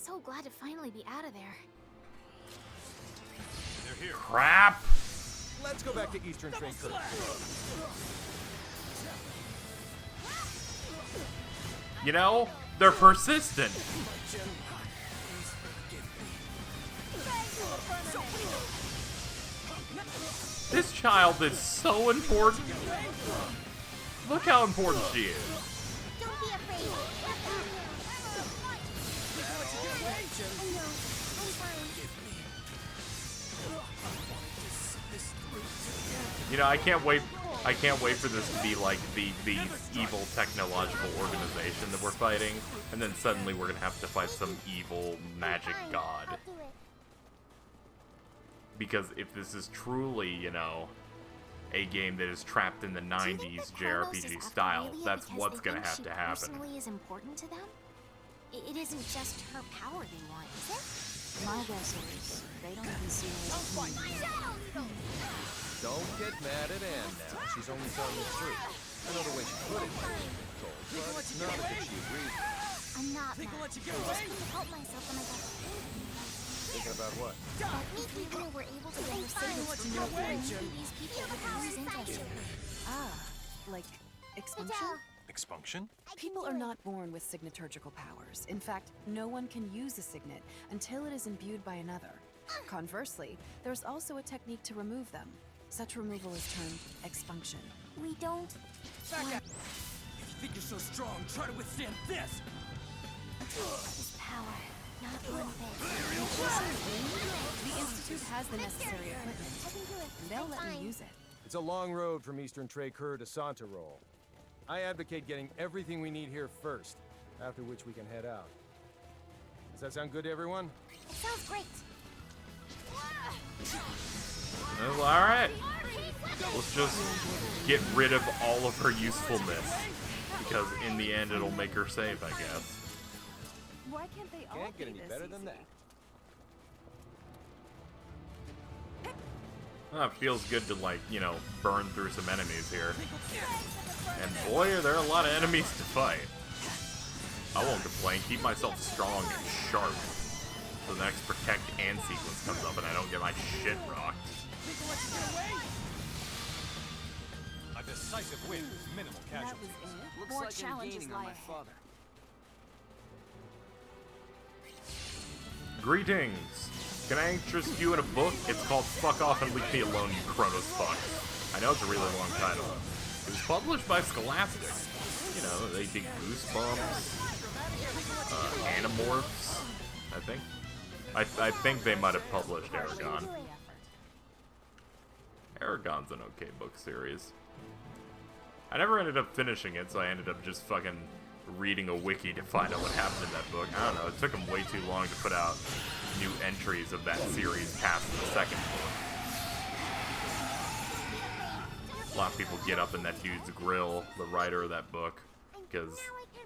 so glad to finally be out of there. They're here. Crap! Let's go back to Eastern Tre'kurians. You know, they're persistent. This child is so important. Look how important she is. Don't be afraid. You know, I can't wait for this to be like the evil technological organization that we're fighting, and then suddenly we're gonna have to fight some evil magic god. I'll do it. Because if this is truly, you know, a game that is trapped in the 90s JRPG style, that's what's gonna have to happen. Personally is important to them? It isn't just her power they want, is it? My guess is they don't even see her as a human. Don't get mad at Anne now. She's only telling the truth. I know the way she put it. But it's not that she agrees. I'm not mad. I just couldn't help myself when I got Thinking about what? that me people were able to get her signals to know that these people would lose interest in her. Ah, like expunction? Expunction? People are not born with signaturgical powers. In fact, no one can use a signet until it is imbued by another. Conversely, there's also a technique to remove them. Such removal is termed expunction. We don't Back up! If you think you're so strong, try to withstand this! use power, not one bit. The Institute has the necessary equipment, I can do it. and they'll I'm let fine. me use it. It's a long road from Eastern Tre'kur to Santarol. I advocate getting everything we need here first, after which we can head out. Does that sound good to everyone? It sounds great. Well, alright. Let's just get rid of all of her usefulness. Because in the end, it'll make her safe, I guess. Why can't they all Can't get be any this better than easy? that. It feels good to, like, you know, burn through some enemies here. And boy, are there a lot of enemies to fight. I won't complain. Keep myself strong and sharp. So the next protect and sequence comes up and I don't get my shit rocked. A decisive win with minimal That casualties. was it. Looks More like I'm challenges gaining lie on my ahead. father. Greetings! Can I interest you in a book? It's called Fuck Off and Leave Me Alone, You Chronos Fuck. I know it's a really long title. It was published by Scholastic. You know, they did Goosebumps, Animorphs, I think. I think they might have published Aragon. Aragon's an okay book series. I never ended up finishing it, so I ended up just fucking reading a wiki to find out what happened in that book. I don't know, it took them way too long to put out new entries of that series past the second book. A lot of people get up in that dude's grill, the writer of that book, because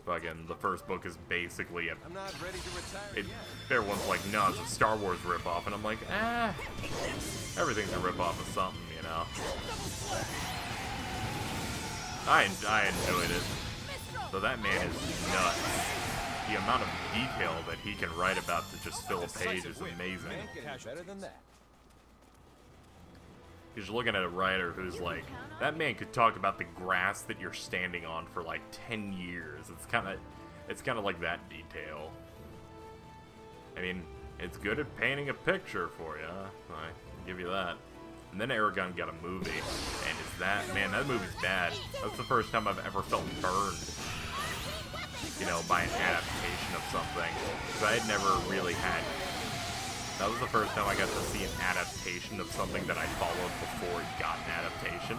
fucking the first book is basically a... I'm not ready to retire yet. Everyone's like, no, it's a Star Wars ripoff, and I'm like, everything's a ripoff of something, you know. I enjoyed it. So that man is nuts. The amount of detail that he can write about to just fill a page is amazing. Can't get any better than that. Because you're looking at a writer who's like, that man could talk about the grass that you're standing on for like 10 years. It's kind of like that detail. I mean, it's good at painting a picture for you. I give you that. And then Aragon got a movie, and man, that movie's bad. That's the first time I've ever felt burned, you know, by an adaptation of something. Because I had never really had. That was the first time I got to see an adaptation of something that I followed before it got an adaptation.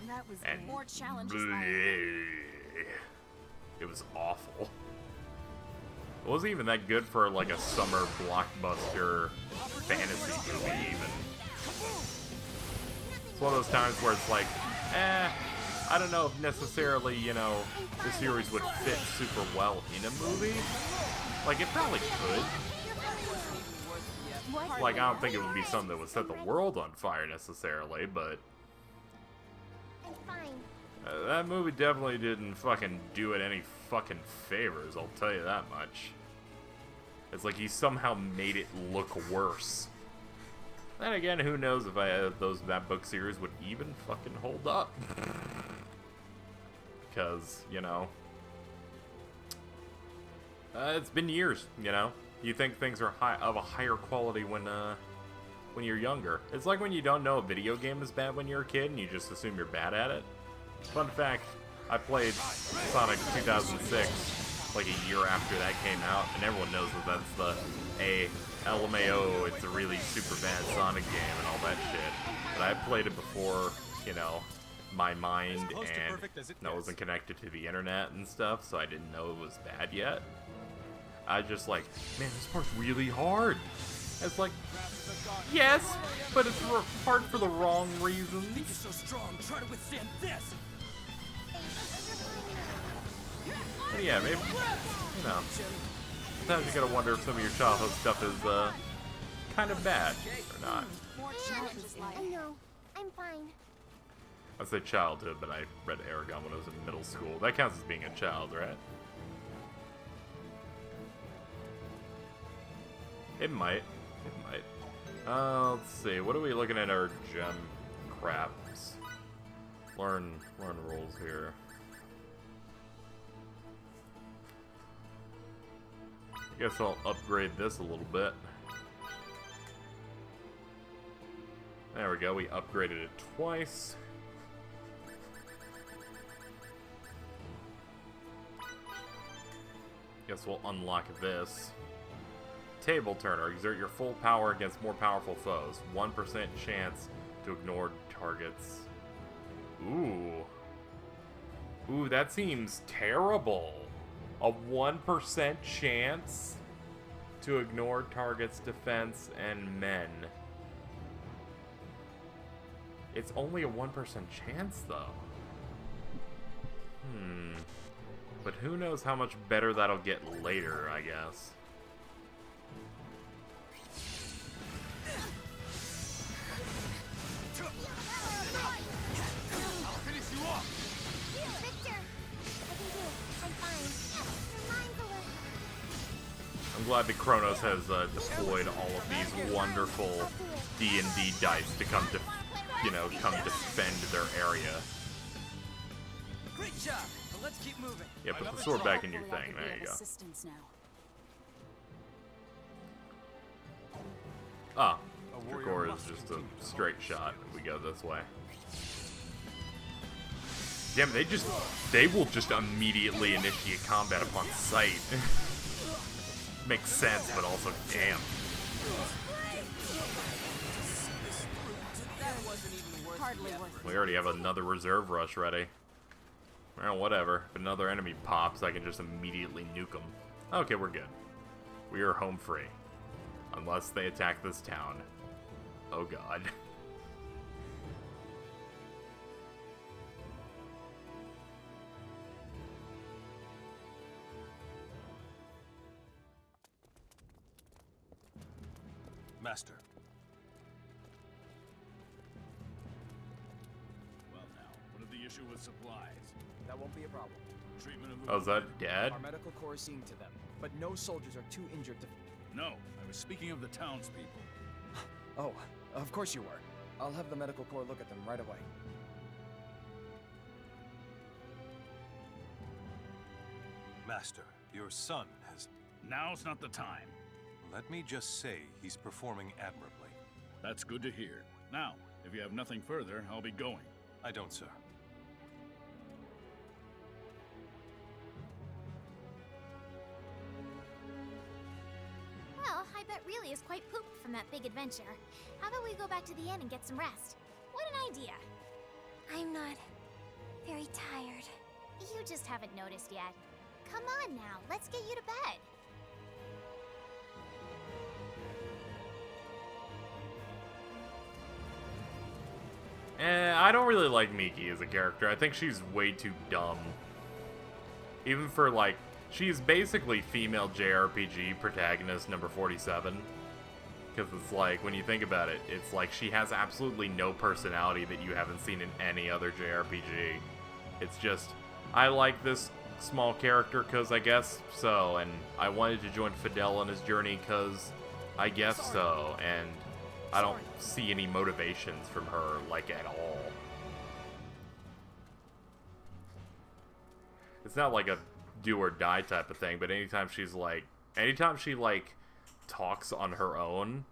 That was And more challenges lie ahead. it was awful. It wasn't even that good for like a summer blockbuster fantasy movie even. It's one of those times where it's like, I don't know if necessarily, you know, the series would fit super well in a movie. Like, it probably could. Like, I don't think it would be something that would set the world on fire necessarily, but I'm fine. that movie definitely didn't fucking do it any fucking favors, I'll tell you that much. It's like he somehow made it look worse. Then again, who knows if that book series would even fucking hold up. Because, you know, it's been years, you know? You think things are of a higher quality when you're younger. It's like when you don't know a video game is bad when you're a kid and you just assume you're bad at it. Fun fact, I played Sonic 2006 like a year after that came out, and everyone knows that that's the LMAO, it's a really super bad Sonic game and all that shit. But I played it before, you know, my mind and I wasn't connected to the internet and stuff, so I didn't know it was bad yet. I just like, man, this part's really hard. It's like, yes, but it's hard for the wrong reasons. You're so strong. Try to withstand this. But yeah, maybe, you know, sometimes you gotta wonder if some of your childhood stuff is kind of bad or not. More challenges life. I know. I'm fine. I say childhood, but I read Aragon when I was in middle school. That counts as being a child, right? It might. It might. Let's see. What are we looking at our gem craps? Learn rules here. I guess I'll upgrade this a little bit. There we go. We upgraded it twice. Guess we'll unlock this. Table Turner. Exert your full power against more powerful foes. 1% chance to ignore targets. Ooh. Ooh, that seems terrible. A 1% chance to ignore targets, defense, and men. It's only a 1% chance, though. But who knows how much better that'll get later, I guess. I'll finish you off. Victor! I can do it. I'm fine. Your mind's a little... I'm glad that Kronos has deployed all of these wonderful D&D dice to come defend their area. Great job. But let's keep moving. Yeah, put the sword back in your thing. There you go. Assistance now. Ah, Tre'kurian is just a straight shot. We go this way. Damn, they will just immediately initiate combat upon sight. Makes sense, but also, damn. We already have another reserve rush ready. Well, whatever. If another enemy pops, I can just immediately nuke them. Okay, we're good. We are home free. Unless they attack this town. Oh god. Master. Well now, what is the issue with supplies? That won't be a problem. Treatment of Oh, is that Dad? Our medical corps is seeing to them, but no soldiers are too injured to... No, I was speaking of the townspeople. Oh, of course you were. I'll have the medical corps look at them right away. Master, your son has... Now's not the time. Let me just say he's performing admirably. That's good to hear. Now, if you have nothing further, I'll be going. I don't, sir. Well, I bet really is quite pooped from that big adventure. How about we go back to the inn and get some rest? What an idea! I'm not very tired. You just haven't noticed yet. Come on now, let's get you to bed. I don't really like Miki as a character. I think she's way too dumb. Even for, like, she's basically female JRPG protagonist number 47. Because it's like, when you think about it, it's like she has absolutely no personality that you haven't seen in any other JRPG. It's just, I like this small character because I guess so, and I wanted to join Fidel on his journey because I guess so, and I don't see any motivations from her, like, at all. It's not like a do or die type of thing, but anytime she, like, talks on her own,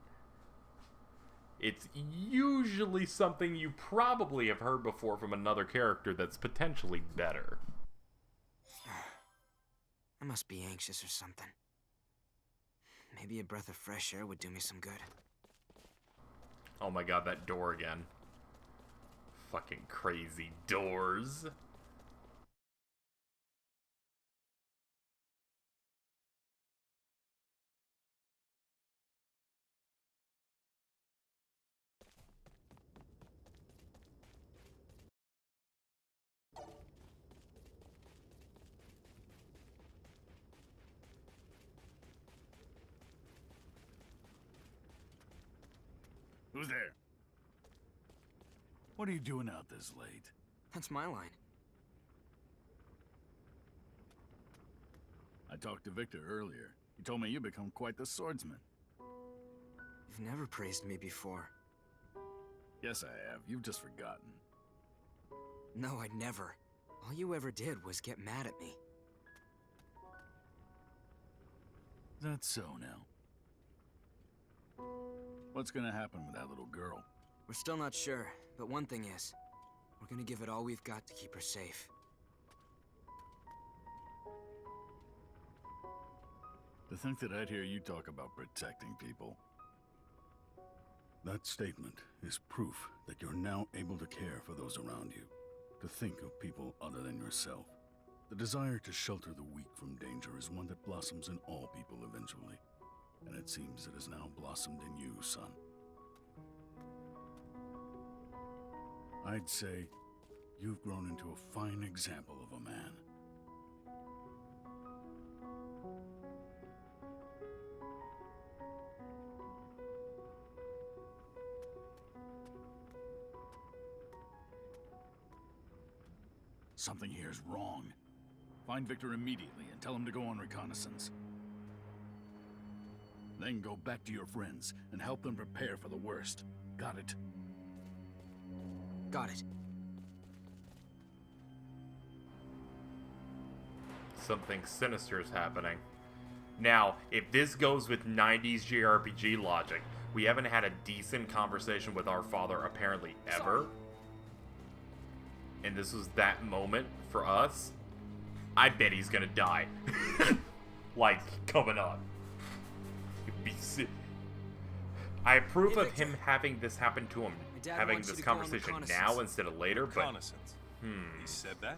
it's usually something you probably have heard before from another character that's potentially better. I must be anxious or something. Maybe a breath of fresh air would do me some good. Oh my god, that door again. Fucking crazy doors. Who's there? What are you doing out this late? That's my line. I talked to Victor earlier. He told me you become quite the swordsman. You've never praised me before. Yes, I have. You've just forgotten. No, I'd never. All you ever did was get mad at me. That's so now. What's gonna happen with that little girl? We're still not sure, but one thing is, we're gonna give it all we've got to keep her safe. To think that I'd hear you talk about protecting people. That statement is proof that you're now able to care for those around you, to think of people other than yourself. The desire to shelter the weak from danger is one that blossoms in all people eventually, and it seems it has now blossomed in you, son. I'd say you've grown into a fine example of a man. Something here is wrong. Find Victor immediately and tell him to go on reconnaissance. Then go back to your friends and help them prepare for the worst. Got it? Got it. Something sinister is happening. Now, if this goes with 90s JRPG logic, we haven't had a decent conversation with our father apparently ever. And this was that moment for us. I bet he's gonna die. Like, coming up. I approve of him having this happen to him, having this conversation now instead of later, but... Reconnaissance. He said that?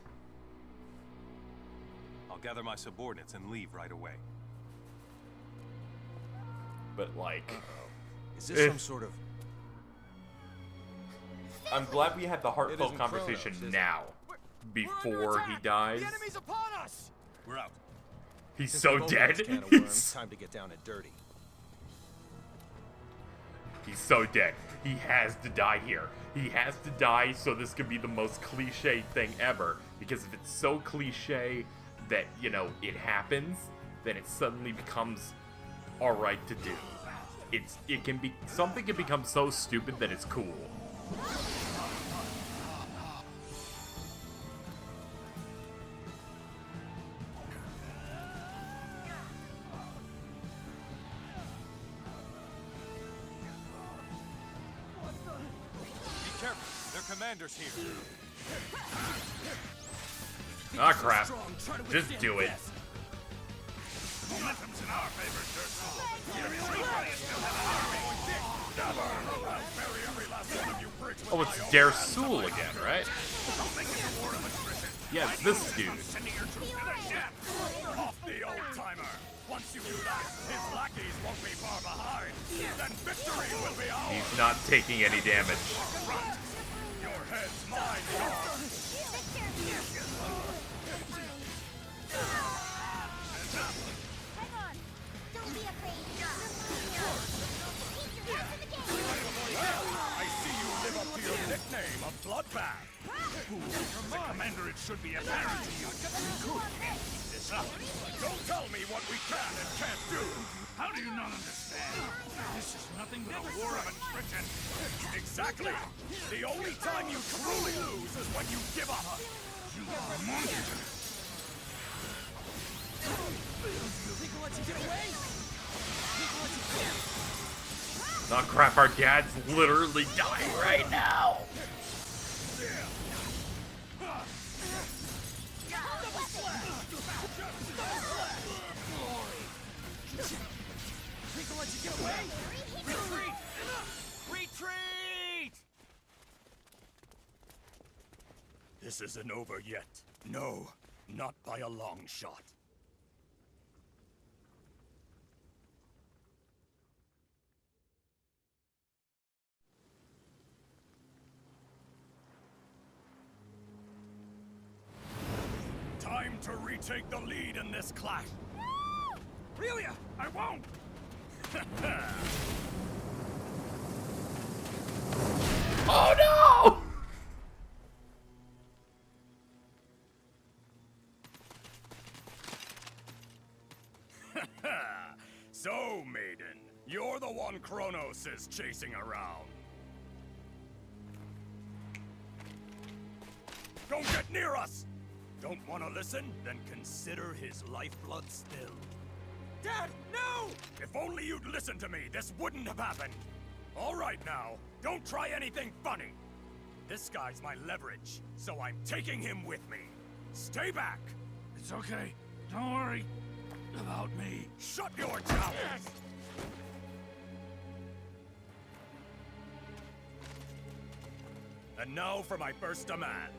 I'll gather my subordinates and leave right away. But, like... Is this some sort of... I'm glad we had the heartfelt conversation now, before he dies. The enemy's upon us! We're out. He's so dead. It's time to get down and dirty. He's so dead. He has to die here. He has to die so this can be the most cliche thing ever. Because if it's so cliche that, you know, it happens, then it suddenly becomes alright to do. Something can become so stupid that it's cool. Commander's here. Ah, crap. Just do it. Momentum's in our favor, Oh, it's Dersul again, right? Yeah, it's this dude. Off the old-timer. Once you do that, his lackeys won't be far behind. Then victory will be ours. He's not taking any damage. Your head's mine, dog. Hang on. Don't be afraid. Keep your ass in the game. I see you live up to your nickname of Bloodbath. The commander, it should be apparent to you. do you not understand? This is nothing but a war of attrition. Exactly! The only time you truly lose is when you give up! You are monsters. Think we'll let you get away? Think we'll let you get? Oh crap, our dad's literally dying right now! Think we'll let you get away? Retreat! Retreat! This isn't over yet. No, not by a long shot. Time to retake the lead in this clash. Relia, I won't! Oh no! So, maiden, you're the one Kronos is chasing around. Don't get near us! Don't want to listen? Then consider his lifeblood still. Dad, no! If only you'd listened to me, this wouldn't have happened. All right now, don't try anything funny. This guy's my leverage, so I'm taking him with me. Stay back! It's okay. Don't worry about me. Shut your jowls! And now for my first demand.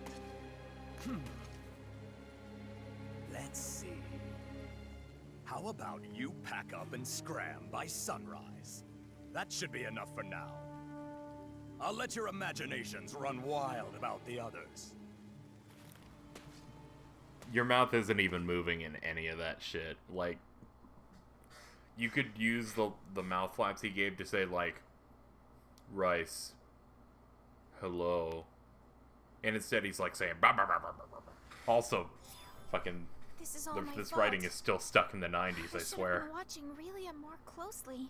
Let's see. How about you pack up and scram by sunrise? That should be enough for now. I'll let your imaginations run wild about the others. Your mouth isn't even moving in any of that shit. Like, you could use the mouth flaps he gave to say, like, rice, hello. And instead he's, like, saying, bah, bah, bah, bah, bah, bah. Also, fucking, This is all my this fault. writing is still stuck in the 90s, I should have swear. been watching Relia more closely.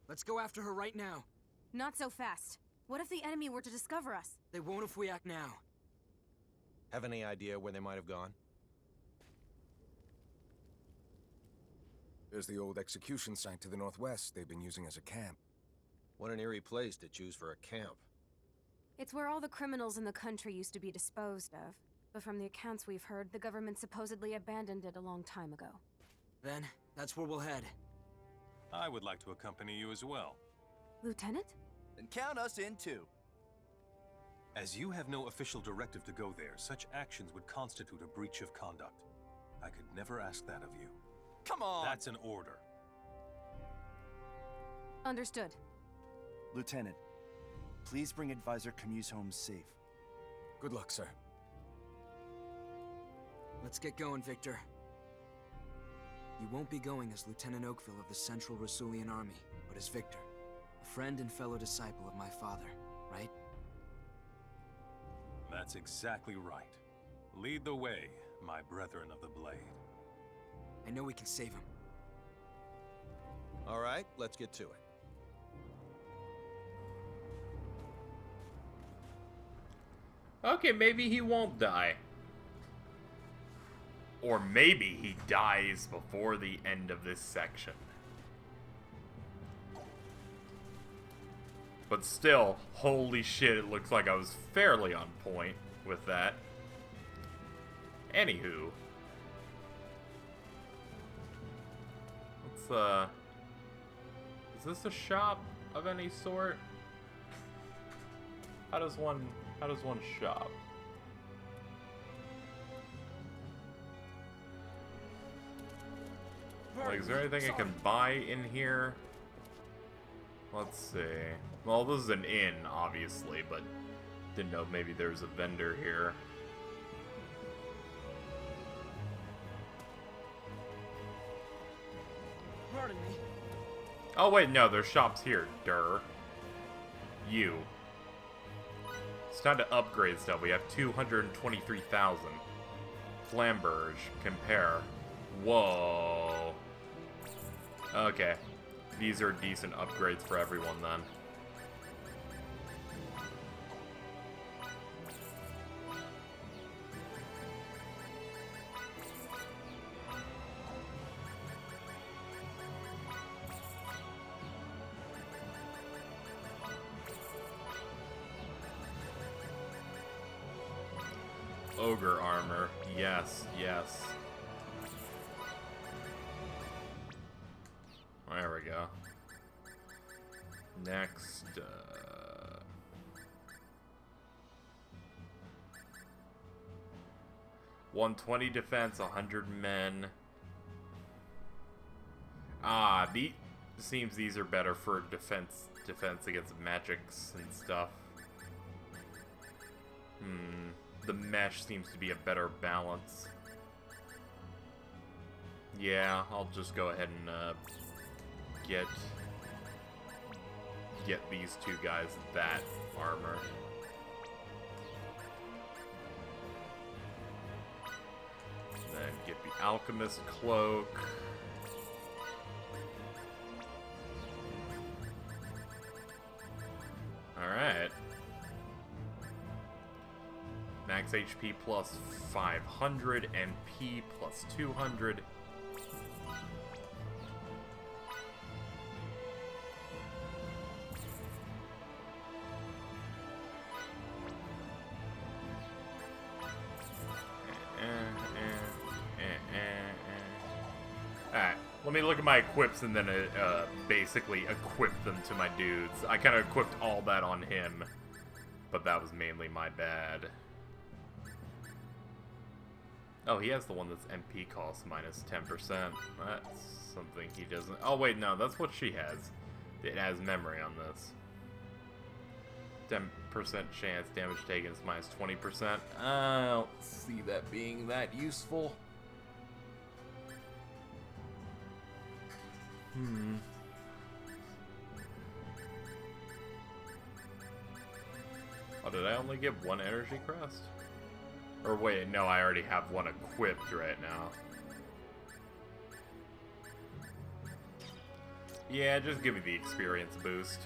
Let's go after her right now. Not so fast. What if the enemy were to discover us? They won't if we act now. Have any idea where they might have gone? There's the old execution site to the northwest they've been using as a camp. What an eerie place to choose for a camp. It's where all the criminals in the country used to be disposed of. But from the accounts we've heard, the government supposedly abandoned it a long time ago. Then, that's where we'll head. I would like to accompany you as well. Lieutenant? Then count us in too. As you have no official directive to go there, such actions would constitute a breach of conduct. I could never ask that of you. Come on! That's an order. Understood. Lieutenant, please bring Advisor Camus home safe. Good luck, sir. Let's get going, Victor. You won't be going as Lieutenant Oakville of the Central Rasulian Army, but as Victor, a friend and fellow disciple of my father, right? That's exactly right. Lead the way, my brethren of the blade. I know we can save him. All right, let's get to it. Okay, maybe he won't die. Or maybe he dies before the end of this section. But still, holy shit, it looks like I was fairly on point with that. Anywho. Let's, is this a shop of any sort? How does one shop? Like, is there anything I can buy in here? Let's see. Well, this is an inn, obviously, but didn't know if maybe there's a vendor here. Pardon me. Oh, wait, no, there's shops here. Durr. You. It's time to upgrade stuff. We have 223,000. Flamberge. Compare. Whoa. Okay. These are decent upgrades for everyone then. Ogre armor. Yes, yes. There we go. Next, 120 defense, 100 men. Ah, seems these are better for defense against magics and stuff. The mesh seems to be a better balance. Yeah, I'll just go ahead and get these two guys that armor. Then get the alchemist cloak. Alright. Max HP plus 500, MP plus 200. Alright, let me look at my equips and then basically equip them to my dudes. I kind of equipped all that on him, but that was mainly my bad. Oh, he has the one that's MP cost minus 10%. That's something he doesn't... Oh, wait, no, that's what she has. It has memory on this. 10% chance damage taken is minus 20%. I don't see that being that useful. Oh, did I only get one energy crest? Or wait, no, I already have one equipped right now. Yeah, just give me the experience boost.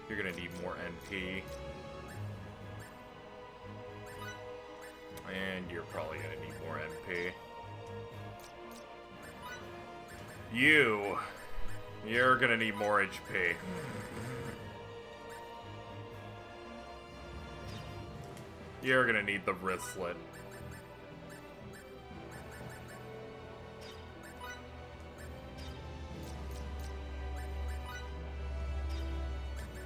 You're gonna need more NP. And you're probably gonna need more NP. You're gonna need more HP. You're gonna need the wristlet.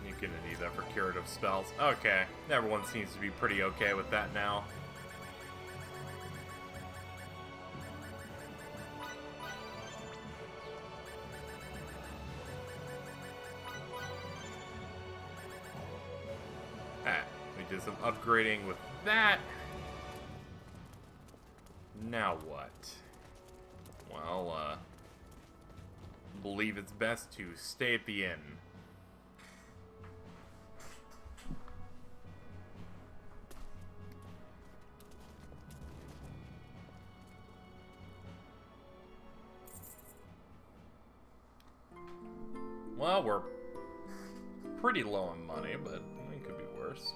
You're gonna need that for curative spells. Okay, everyone seems to be pretty okay with that now. Did some upgrading with that. Now what? Well, believe it's best to stay at the inn. Well, we're pretty low on money, but it could be worse.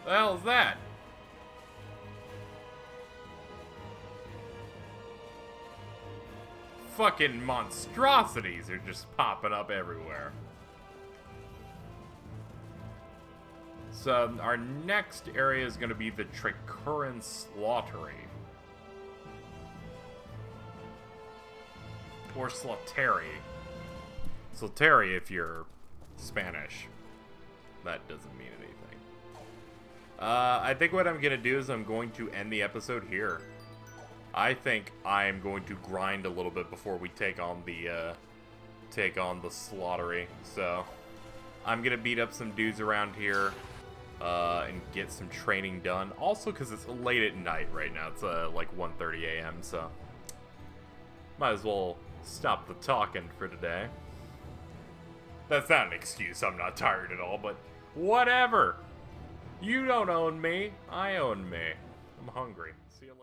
The hell is that? Fucking monstrosities are just popping up everywhere. So our next area is going to be the Tre'kurian slaughtery. Or slaughtery. Slaughtery if you're Spanish. That doesn't mean anything. I think what I'm going to do is I'm going to end the episode here. I think I'm going to grind a little bit before we take on the slaughtery. So I'm going to beat up some dudes around here. and get some training done. Also, because it's late at night right now. It's like 1:30 a.m., so might as well stop the talking for today. That's not an excuse. I'm not tired at all, but whatever. You don't own me. I own me. I'm hungry. See you later.